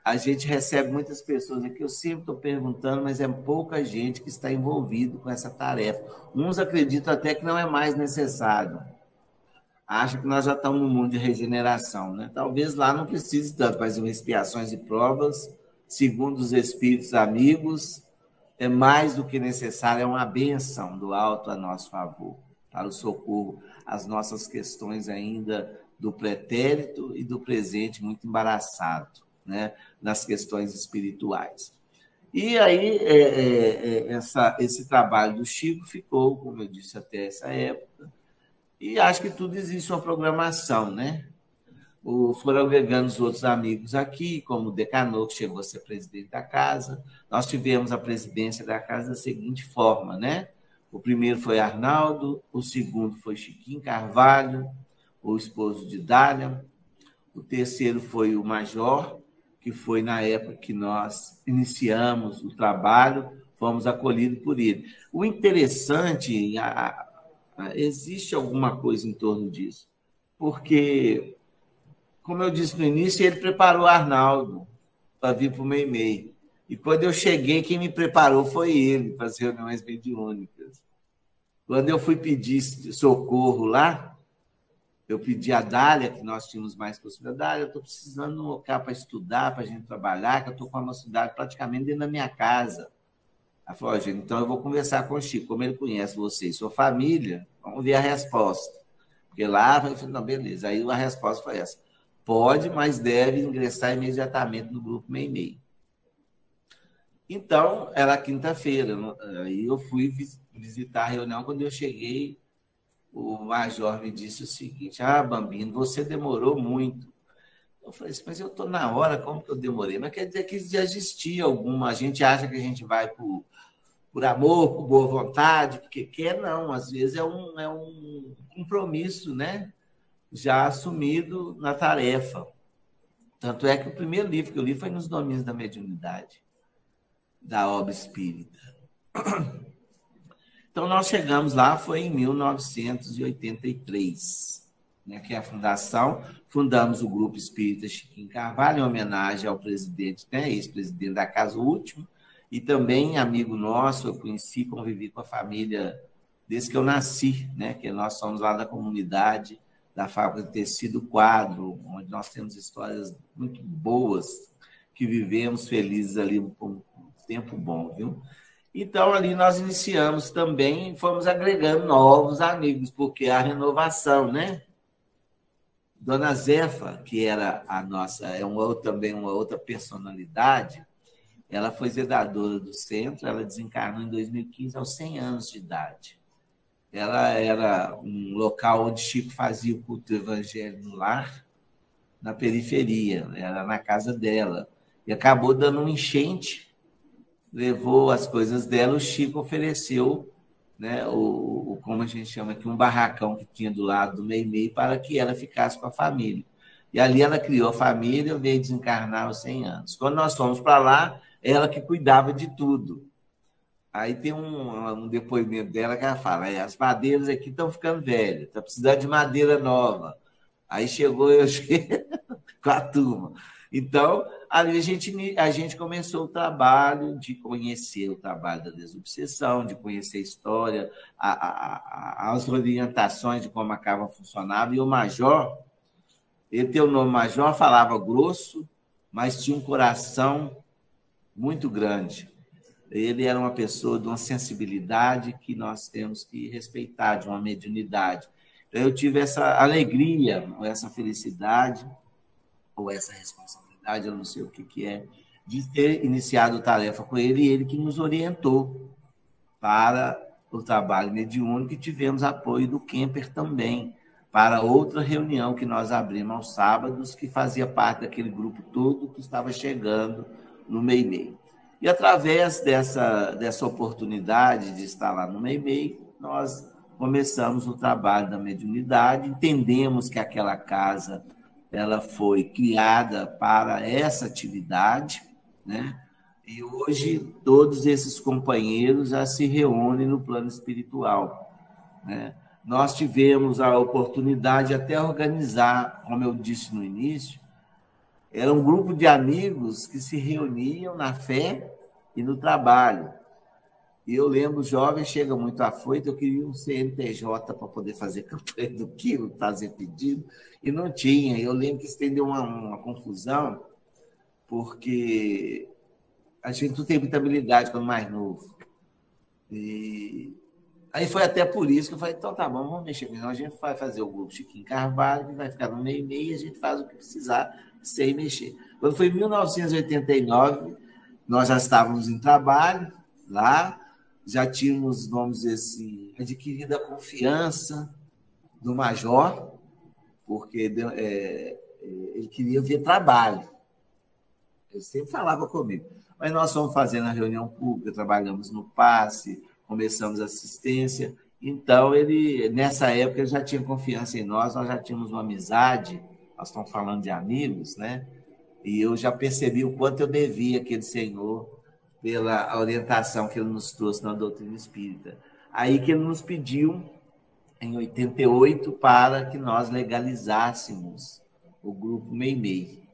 A gente recebe muitas pessoas aqui, eu sempre estou perguntando, mas é pouca gente que está envolvido com essa tarefa. Uns acreditam até que não é mais necessário. Acham que nós já estamos no mundo de regeneração, né? Talvez lá não precise tanto, mas expiações e provas, segundo os espíritos amigos, é mais do que necessário, é uma bênção do alto a nosso favor, para o socorro às nossas questões ainda do pretérito e do presente muito embaraçado, né, nas questões espirituais. E aí, esse trabalho do Chico ficou, como eu disse, até essa época, e acho que tudo existe uma programação, né? Foram agregando os outros amigos aqui, como o Decanô, que chegou a ser presidente da casa. Nós tivemos a presidência da casa da seguinte forma, né? O primeiro foi Arnaldo, o segundo foi Chiquinho Carvalho, o esposo de Dália, o terceiro foi o Major, que foi na época que nós iniciamos o trabalho, fomos acolhidos por ele. O interessante, existe alguma coisa em torno disso, porque, como eu disse no início, ele preparou o Arnaldo para vir para o Meimei. E quando eu cheguei, quem me preparou foi ele para as reuniões mediúnicas. Quando eu fui pedir socorro lá, eu pedi a Dália, que nós tínhamos mais possibilidade. Dália, eu estou precisando de um local para estudar, para a gente trabalhar, que eu estou com uma cidade praticamente dentro da minha casa. Ela falou, gente, então eu vou conversar com o Chico, como ele conhece você e sua família, vamos ver a resposta. Porque lá, eu falei, não, beleza. Aí a resposta foi essa. Pode, mas deve ingressar imediatamente no grupo Meimei. Então, era quinta-feira. Aí eu fui visitar a reunião. Quando eu cheguei, o Major me disse o seguinte, Bambino, você demorou muito. Eu falei assim, mas eu estou na hora, como que eu demorei? Mas quer dizer que já existia alguma... A gente acha que a gente vai por amor, por boa vontade, porque quer, não. Às vezes é um compromisso, né? Já assumido na tarefa. Tanto é que o primeiro livro que eu li foi Nos Domínios da Mediunidade, da obra espírita. Então, nós chegamos lá, foi em 1983, né, que é a fundação. Fundamos o Grupo Espírita Chiquinho Carvalho, em homenagem ao presidente, né, ex-presidente da casa, o último, e também amigo nosso, eu conheci, convivi com a família desde que eu nasci, né, que nós somos lá da comunidade da Fábrica de Tecido Quadro, onde nós temos histórias muito boas, que vivemos felizes ali um tempo bom, viu? Então, ali nós iniciamos também, fomos agregando novos amigos, porque a renovação, né? Dona Zefa, que era a nossa, também uma outra personalidade, ela foi zeladora do centro, ela desencarnou em 2015, aos 100 anos de idade. Ela era um local onde Chico fazia o culto do evangelho no lar, na periferia, era na casa dela. E acabou dando um enchente, levou as coisas dela, o Chico ofereceu, né, como a gente chama aqui, um barracão que tinha do lado do Meimei para que ela ficasse com a família. E ali ela criou a família, veio desencarnar aos 100 anos. Quando nós fomos para lá, ela que cuidava de tudo. Aí tem um depoimento dela que ela fala, as madeiras aqui estão ficando velhas, está precisando de madeira nova. Aí chegou eu com a turma. Então, ali a gente começou o trabalho de conhecer o trabalho da desobsessão, de conhecer a história, as orientações de como a cava funcionava. E o Major, ele tem o nome Major, falava grosso, mas tinha um coração muito grande. Ele era uma pessoa de uma sensibilidade que nós temos que respeitar, de uma mediunidade. Então, eu tive essa alegria, ou essa felicidade, ou essa responsabilidade, eu não sei o que é, de ter iniciado tarefa com ele, e ele que nos orientou para o trabalho mediúnico, e tivemos apoio do Kemper também, para outra reunião que nós abrimos aos sábados, que fazia parte daquele grupo todo que estava chegando no Meimei. E através dessa oportunidade de estar lá no Meimei, nós começamos o trabalho da mediunidade, entendemos que aquela casa ela foi criada para essa atividade, né? E hoje todos esses companheiros já se reúnem no plano espiritual, né? Nós tivemos a oportunidade de até organizar, como eu disse no início, era um grupo de amigos que se reuniam na fé e no trabalho. E eu lembro, jovem chega muito afoito, eu queria um CNPJ para poder fazer campanha do quilo, fazer pedido, e não tinha. Eu lembro que isso deu uma confusão, porque a gente não tem muita habilidade quando mais novo. E aí foi até por isso que eu falei, então tá bom, vamos mexer com isso. A gente vai fazer o grupo Chiquinho Carvalho, que vai ficar no meio-meio, e a gente faz o que precisar sem mexer. Quando foi em 1989, nós já estávamos em trabalho lá, já tínhamos, vamos dizer assim, adquirido a confiança do Major, porque ele queria ver trabalho. Ele sempre falava comigo. Mas nós fomos fazendo a reunião pública, trabalhamos no passe, começamos a assistência. Então, ele, nessa época, ele já tinha confiança em nós já tínhamos uma amizade, nós estamos falando de amigos, né? E eu já percebi o quanto eu devia àquele senhor pela orientação que ele nos trouxe na doutrina espírita. Aí que ele nos pediu, em 88, para que nós legalizássemos o grupo Meimei.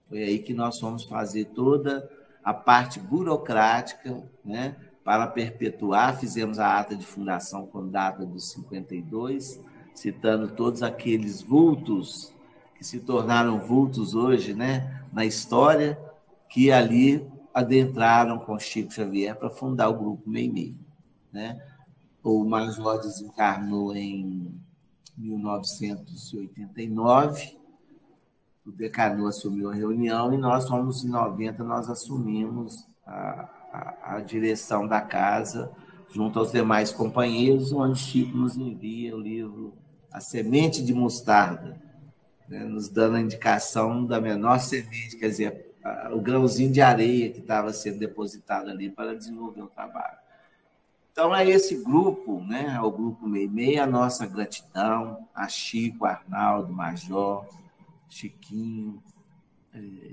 Foi aí que nós fomos fazer toda a parte burocrática, né, para perpetuar. Fizemos a ata de fundação com data dos 52, citando todos aqueles vultos que se tornaram vultos hoje, né, na história, que ali adentraram com Chico Xavier para fundar o grupo Meimei, né? O Major desencarnou em 1989, o Decanu assumiu a reunião e nós fomos em 90, nós assumimos a direção da casa junto aos demais companheiros, onde Chico nos envia o livro A Semente de Mostarda, né, nos dando a indicação da menor semente, quer dizer, o grãozinho de areia que estava sendo depositado ali para desenvolver o trabalho. Então, é esse grupo, né, o grupo Meimei, a nossa gratidão a Chico, Arnaldo, Major, Chiquinho,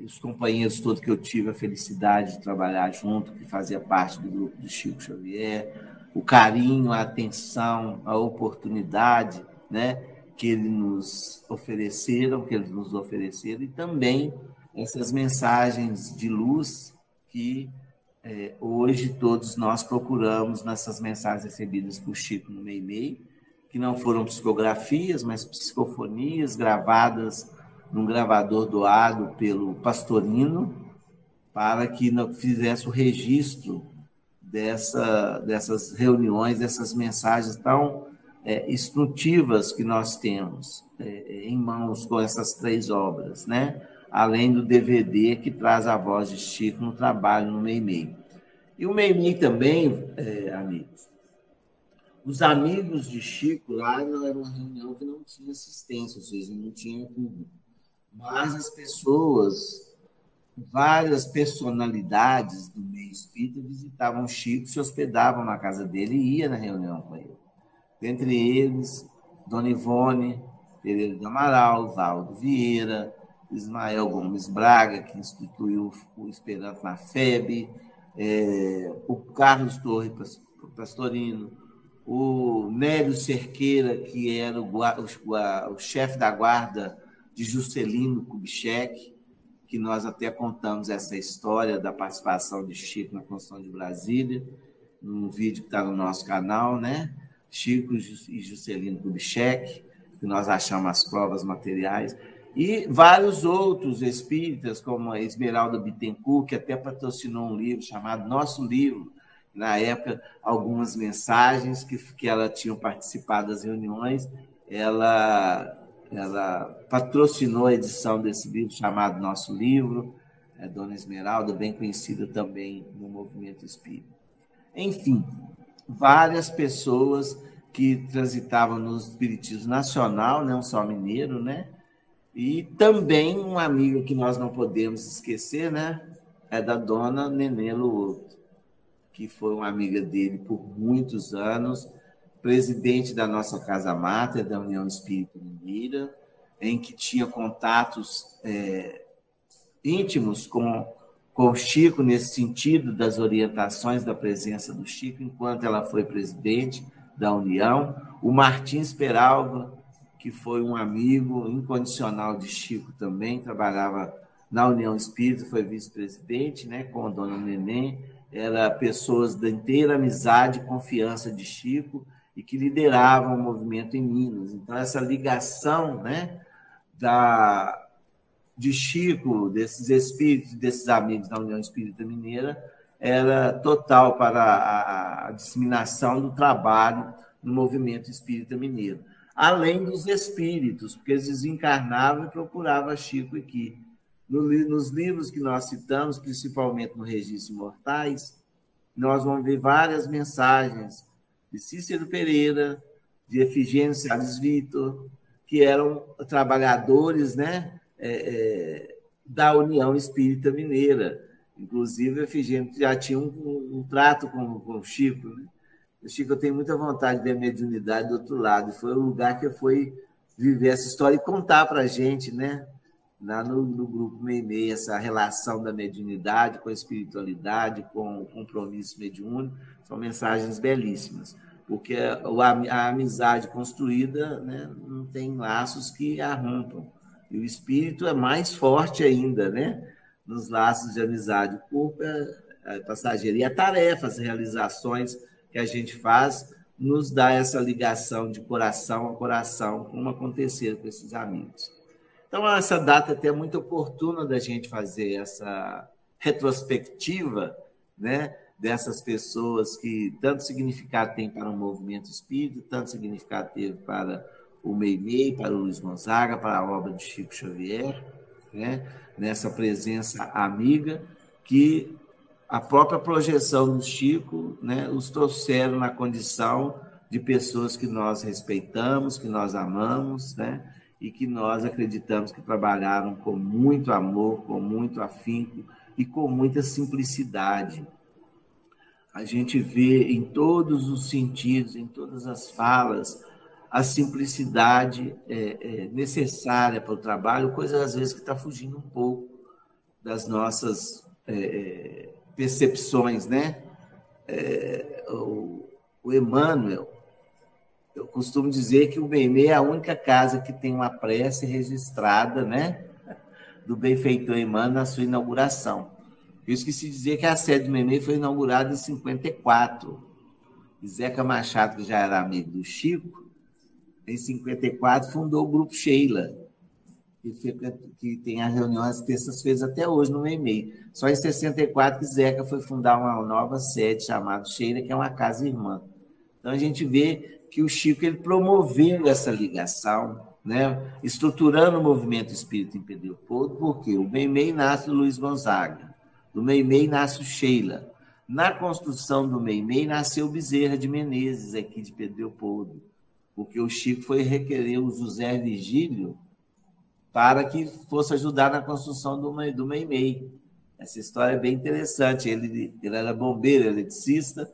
os companheiros todos que eu tive a felicidade de trabalhar junto, que fazia parte do grupo do Chico Xavier, o carinho, a atenção, a oportunidade, né, que eles nos ofereceram, e também essas mensagens de luz que hoje todos nós procuramos nessas mensagens recebidas por Chico no Meimei, que não foram psicografias, mas psicofonias gravadas num gravador doado pelo Pastorino, para que fizesse o registro dessas reuniões, dessas mensagens tão instrutivas que nós temos em mãos com essas 3 obras, né? Além do DVD que traz a voz de Chico no trabalho no Meimei. E o Meimei também, amigos, os amigos de Chico lá não era uma reunião que não tinha assistência, ou seja, não tinha público. Mas as pessoas, várias personalidades do meio espírita visitavam Chico, se hospedavam na casa dele e iam na reunião com ele. Dentre eles, Dona Ivone Pereira do Amaral, Valdo Vieira, Ismael Gomes Braga, que instituiu o Esperanto na FEB, o Carlos Torres Pastorino, o Nélio Cerqueira, que era o chefe da guarda de Juscelino Kubitschek, que nós até contamos essa história da participação de Chico na Construção de Brasília, num vídeo que está no nosso canal, né? Chico e Juscelino Kubitschek, que nós achamos as provas materiais, e vários outros espíritas, como a Esmeralda Bittencourt, que até patrocinou um livro chamado Nosso Livro, na época, algumas mensagens que ela tinha participado das reuniões, ela patrocinou a edição desse livro chamado Nosso Livro, Dona Esmeralda, bem conhecida também no movimento espírita. Enfim, várias pessoas que transitavam no espiritismo nacional, não só mineiro, né? E também uma amiga que nós não podemos esquecer, né? É da dona Nenê Luoto, que foi uma amiga dele por muitos anos, presidente da nossa Casa Máter, da União Espírita Mineira, em que tinha contatos íntimos com o Chico, nesse sentido das orientações da presença do Chico, enquanto ela foi presidente da União. O Martins Peralva, que foi um amigo incondicional de Chico também, trabalhava na União Espírita, foi vice-presidente, né, com a dona Neném, era pessoas da inteira amizade e confiança de Chico e que lideravam o movimento em Minas. Então, essa ligação, né, de Chico, desses espíritos, desses amigos da União Espírita Mineira, era total para a disseminação do trabalho no movimento espírita mineiro. Além dos espíritos, porque eles desencarnavam e procuravam Chico aqui. Nos livros que nós citamos, principalmente no Registro Imortais, nós vamos ver várias mensagens de Cícero Pereira, de Efigênio Salles Vitor, que eram trabalhadores, né, da União Espírita Mineira. Inclusive, o Efigênio já tinha um trato com o Chico, né? O Chico, eu tenho muita vontade de ver a mediunidade do outro lado. E foi o lugar que eu fui viver essa história e contar para a gente, né? Lá no grupo Meimei, essa relação da mediunidade com a espiritualidade, com o compromisso mediúnico, são mensagens belíssimas, porque a amizade construída, né, não tem laços que a rompam. E o espírito é mais forte ainda, né, nos laços de amizade. O corpo é passageiro. E a tarefa, as realizações que a gente faz, nos dá essa ligação de coração a coração, como aconteceu com esses amigos. Então, essa data é até muito oportuna da gente fazer essa retrospectiva, né, dessas pessoas que tanto significado tem para o movimento espírita, tanto significado teve para o Meimei, para o Luiz Gonzaga, para a obra de Chico Xavier, né, nessa presença amiga que a própria projeção do Chico, né, os trouxeram na condição de pessoas que nós respeitamos, que nós amamos, né, e que nós acreditamos que trabalharam com muito amor, com muito afinco e com muita simplicidade. A gente vê em todos os sentidos, em todas as falas, a simplicidade necessária para o trabalho, coisa às vezes que está fugindo um pouco das nossas percepções, né? O Emmanuel, eu costumo dizer que o Meimei é a única casa que tem uma prece registrada, né, do benfeitor Emmanuel na sua inauguração. Eu esqueci de dizer que a sede do Meimei foi inaugurada em 54. E Zeca Machado, que já era amigo do Chico, em 54 fundou o Grupo Sheila, que tem as reuniões terças-feiras até hoje no Meimei. Só em 64 que Zeca foi fundar uma nova sede chamada Sheila, que é uma casa irmã. Então, a gente vê que o Chico ele promoveu essa ligação, né, estruturando o movimento espírita em Pedro Leopoldo, porque o Meimei nasce do Luiz Gonzaga, do Meimei nasce o Sheila. Na construção do Meimei nasceu Bezerra de Menezes, aqui de Pedro Leopoldo, porque o Chico foi requerer o José Virgílio para que fosse ajudar na construção do Meimei. Essa história é bem interessante. Ele era bombeiro, eletricista,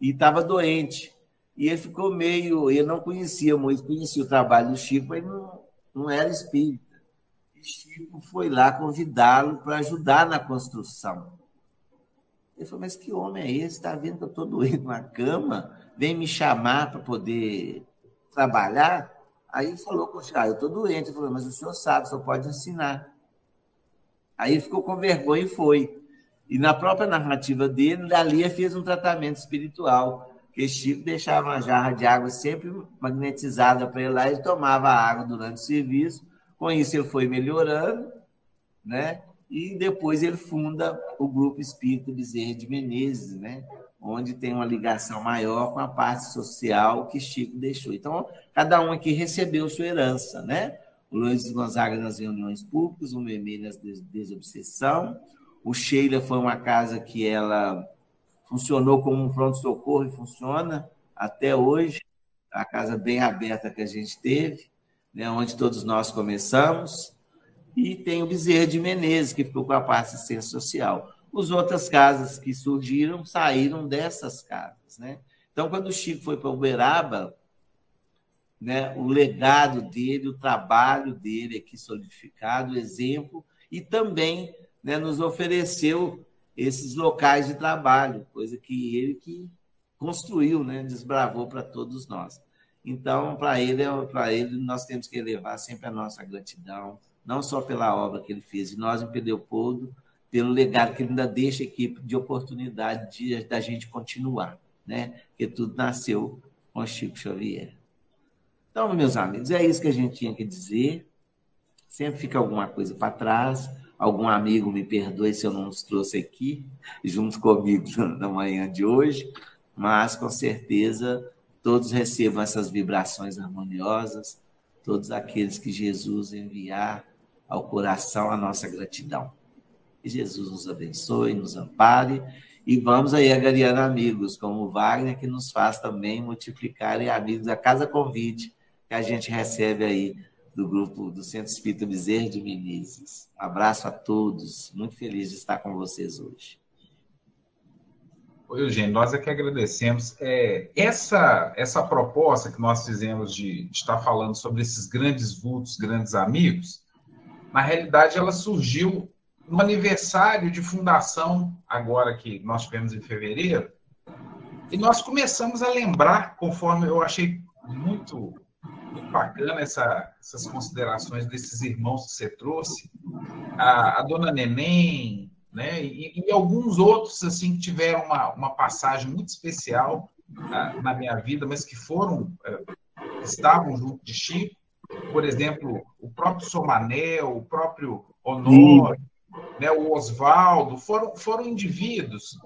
e estava doente. E ele ficou ele não conhecia muito, conhecia o trabalho do Chico, mas não era espírita. E Chico foi lá convidá-lo para ajudar na construção. Ele falou, mas que homem é esse? Está vendo que eu estou doente na cama? Vem me chamar para poder trabalhar? Aí ele falou com o Chico, eu estou doente. Ele falou, mas o senhor sabe, o senhor pode ensinar. Aí ficou com vergonha e foi. E na própria narrativa dele, Dali fez um tratamento espiritual, que Chico deixava uma jarra de água sempre magnetizada para ele lá, ele tomava água durante o serviço, com isso ele foi melhorando, né? E depois ele funda o Grupo Espírita Bezerra de Menezes, né? Onde tem uma ligação maior com a parte social que Chico deixou. Então, cada um aqui recebeu sua herança, né? O Luiz Gonzaga nas reuniões públicas, o Memê nas desobsessão, o Sheila foi uma casa que ela funcionou como um pronto-socorro e funciona até hoje, a casa bem aberta que a gente teve, né? Onde todos nós começamos. E tem o Bezerra de Menezes, que ficou com a parte de assistência social. As outras casas que surgiram saíram dessas casas, né? Então, quando o Chico foi para Uberaba, né, o legado dele, o trabalho dele aqui solidificado, o exemplo, e também, né, nos ofereceu esses locais de trabalho, coisa que ele que construiu, né, desbravou para todos nós. Então, para ele, nós temos que elevar sempre a nossa gratidão, não só pela obra que ele fez, e nós, em Pedro Leopoldo, pelo legado que ele ainda deixa aqui de oportunidade da gente continuar, né? Porque tudo nasceu com Chico Xavier. Então, meus amigos, é isso que a gente tinha que dizer. Sempre fica alguma coisa para trás. Algum amigo me perdoe se eu não os trouxe aqui, junto comigo na manhã de hoje, mas, com certeza, todos recebam essas vibrações harmoniosas, todos aqueles que Jesus enviar ao coração a nossa gratidão. Que Jesus nos abençoe, nos ampare, e vamos aí agariando amigos, como o Wagner, que nos faz também multiplicar em amigos a cada convite que a gente recebe aí do grupo do Centro Espírita Bezerra de Menezes. Um abraço a todos, muito feliz de estar com vocês hoje. Oi, Eugênio, nós é que agradecemos. Essa proposta que nós fizemos de estar falando sobre esses grandes vultos, grandes amigos, na realidade ela surgiu no aniversário de fundação, agora que nós tivemos em fevereiro, e nós começamos a lembrar, conforme eu achei muito bacana essas considerações desses irmãos que você trouxe, a dona Neném, né, e alguns outros assim, que tiveram uma passagem muito especial na minha vida, mas que estavam junto de Chico. Por exemplo, o próprio Somanel, o próprio Honório, né, o Oswaldo, foram indivíduos.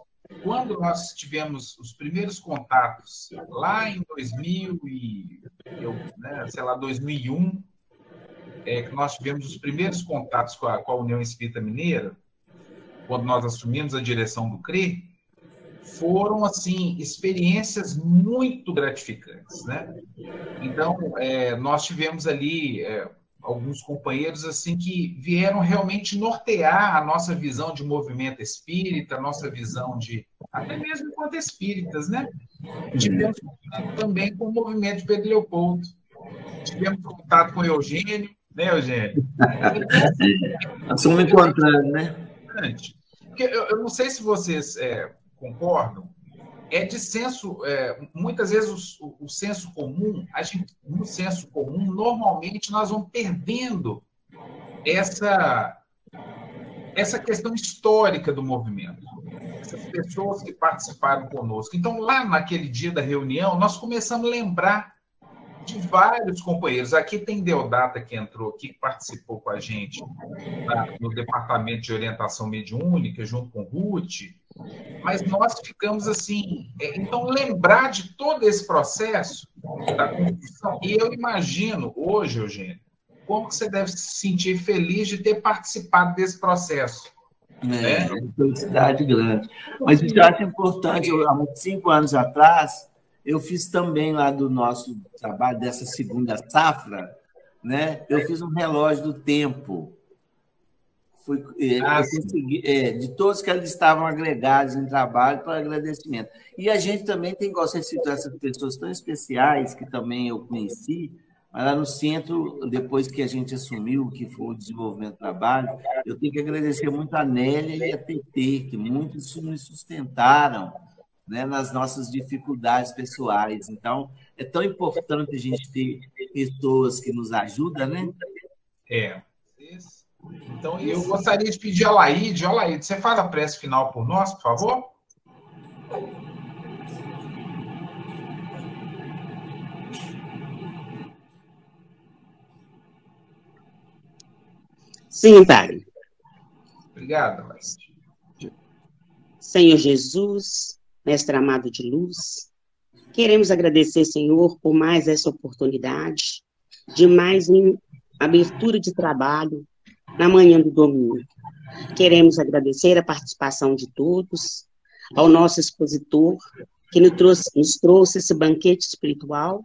Quando nós tivemos os primeiros contatos, lá em 2001, que nós tivemos os primeiros contatos com a União Espírita Mineira, quando nós assumimos a direção do CRE, foram, assim, experiências muito gratificantes, né? Então, nós tivemos ali alguns companheiros assim que vieram realmente nortear a nossa visão de movimento espírita, a nossa visão de, até mesmo enquanto espíritas, né? Tivemos contato também com o movimento de Pedro Leopoldo. Tivemos contato com o Eugênio, né, Eugênio? Nós estamos encontrando, né? Porque eu não sei se vocês concordam, de senso, muitas vezes o senso comum, no senso comum, normalmente nós vamos perdendo essa questão histórica do movimento, essas pessoas que participaram conosco. Então, lá naquele dia da reunião, nós começamos a lembrar de vários companheiros. Aqui tem Deodata, que entrou aqui, que participou com a gente no Departamento de Orientação Mediúnica, junto com Ruth, mas nós ficamos assim... Então, lembrar de todo esse processo da construção, e eu imagino, hoje, Eugênio, como que você deve se sentir feliz de ter participado desse processo. Né? Felicidade grande. Mas isso eu acho importante, há 5 anos atrás, eu fiz também lá do nosso trabalho, dessa segunda safra, né? Eu fiz um relógio do tempo. Eu consegui, de todos que eles estavam agregados em trabalho para agradecimento. E a gente também tem, igual você citou, essas pessoas tão especiais que também eu conheci, mas lá no centro, depois que a gente assumiu, que foi o desenvolvimento do trabalho, eu tenho que agradecer muito a Nélia e a TT, que muitos nos sustentaram, né, nas nossas dificuldades pessoais. Então, é tão importante a gente ter pessoas que nos ajudam, né? Então, eu gostaria de pedir a Laíde. Laíde, você faz a prece final por nós, por favor? Sim, Padre. Obrigado, Laíde. Senhor Jesus, Mestre amado de luz, queremos agradecer, Senhor, por mais essa oportunidade de mais uma abertura de trabalho na manhã do domingo. Queremos agradecer a participação de todos, ao nosso expositor, que nos trouxe esse banquete espiritual,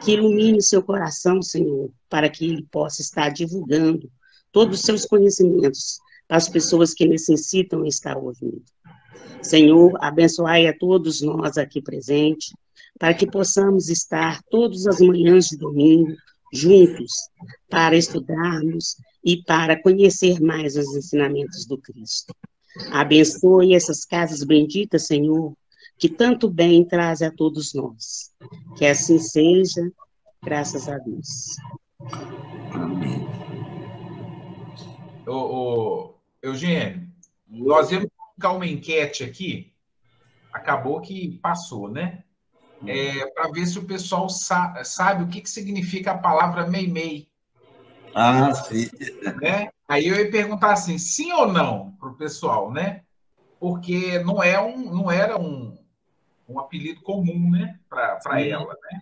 que ilumine seu coração, Senhor, para que ele possa estar divulgando todos os seus conhecimentos para as pessoas que necessitam estar ouvindo. Senhor, abençoai a todos nós aqui presentes, para que possamos estar todas as manhãs de domingo juntos, para estudarmos e para conhecer mais os ensinamentos do Cristo. Abençoe essas casas benditas, Senhor, que tanto bem traz a todos nós. Que assim seja, graças a Deus. Amém. Eugênio, nós íamos colocar uma enquete aqui, acabou que passou, né? Para ver se o pessoal sabe o que significa a palavra meimei. Ah, sim. Né? Aí eu ia perguntar assim, sim ou não, para o pessoal, né? Porque não era um apelido comum, né? Para ela, né?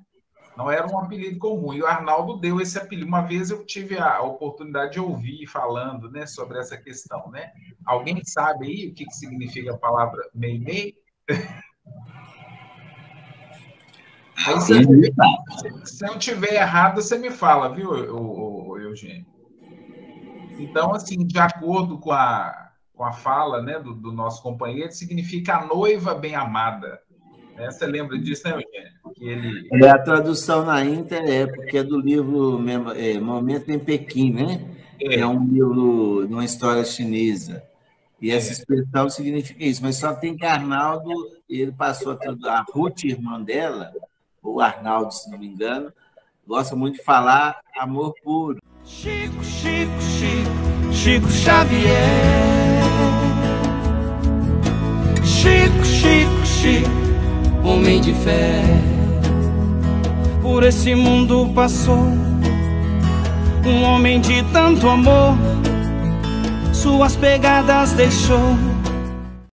Não era um apelido comum. E o Arnaldo deu esse apelido. Uma vez eu tive a oportunidade de ouvir falando, né, sobre essa questão, né? Alguém sabe aí o que significa a palavra meimei? Aí, se eu tiver errado, você me fala, viu, Eugênio? Então, assim, de acordo com a fala, né, do nosso companheiro, significa a noiva bem-amada. Você lembra disso, né, Eugênio? Que ele... A tradução na íntegra porque é do livro Momento em Pequim, né? É um livro de uma história chinesa. E essa expressão significa isso. Mas só tem que Arnaldo, ele passou a Ruth, irmã dela, ou Arnaldo, se não me engano, gosta muito de falar amor puro. Chico, Chico, Chico, Chico Xavier. Chico, Chico, Chico, homem de fé. Por esse mundo passou um homem de tanto amor, suas pegadas deixou